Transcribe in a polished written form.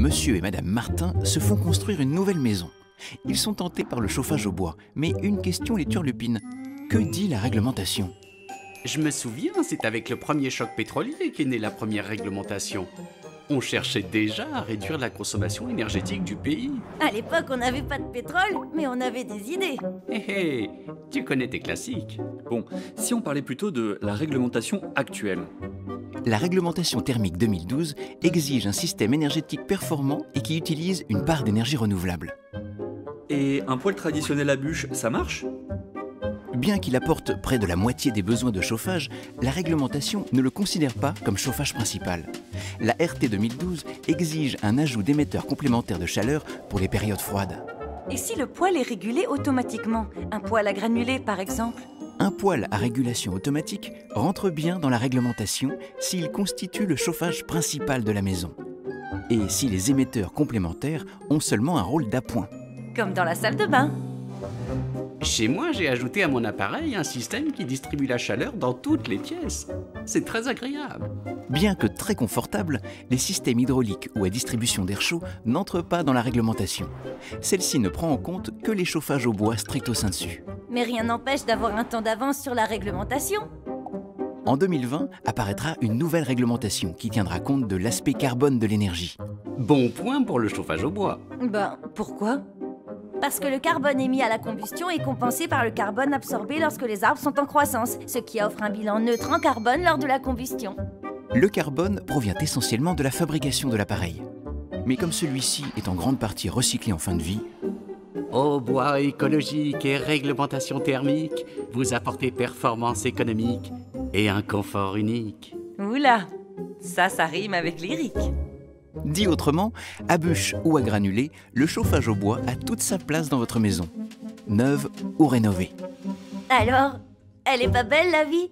Monsieur et Madame Martin se font construire une nouvelle maison. Ils sont tentés par le chauffage au bois, mais une question les turlupine. Que dit la réglementation? Je me souviens, c'est avec le premier choc pétrolier qu'est née la première réglementation. On cherchait déjà à réduire la consommation énergétique du pays. À l'époque, on n'avait pas de pétrole, mais on avait des idées. Hé hé, tu connais tes classiques. Bon, si on parlait plutôt de la réglementation actuelle. La réglementation thermique 2012 exige un système énergétique performant et qui utilise une part d'énergie renouvelable. Et un poêle traditionnel à bûche, ça marche? Bien qu'il apporte près de la moitié des besoins de chauffage, la réglementation ne le considère pas comme chauffage principal. La RT 2012 exige un ajout d'émetteurs complémentaires de chaleur pour les périodes froides. Et si le poêle est régulé automatiquement? Un poêle à granulés, par exemple? Un poêle à régulation automatique rentre bien dans la réglementation s'il constitue le chauffage principal de la maison. Et si les émetteurs complémentaires ont seulement un rôle d'appoint. Comme dans la salle de bain. Chez moi, j'ai ajouté à mon appareil un système qui distribue la chaleur dans toutes les pièces. C'est très agréable. Bien que très confortables, les systèmes hydrauliques ou à distribution d'air chaud n'entrent pas dans la réglementation. Celle-ci ne prend en compte que les chauffages au bois stricto sensu. Mais rien n'empêche d'avoir un temps d'avance sur la réglementation. En 2020, apparaîtra une nouvelle réglementation qui tiendra compte de l'aspect carbone de l'énergie. Bon point pour le chauffage au bois. Ben, pourquoi? Parce que le carbone émis à la combustion est compensé par le carbone absorbé lorsque les arbres sont en croissance, ce qui offre un bilan neutre en carbone lors de la combustion. Le carbone provient essentiellement de la fabrication de l'appareil. Mais comme celui-ci est en grande partie recyclé en fin de vie, Au bois écologique et réglementation thermique, vous apportez performance économique et un confort unique. Oula, ça rime avec lyrique. dit autrement, à bûche ou à granulés, le chauffage au bois a toute sa place dans votre maison, neuve ou rénovée. Alors, elle est pas belle la vie?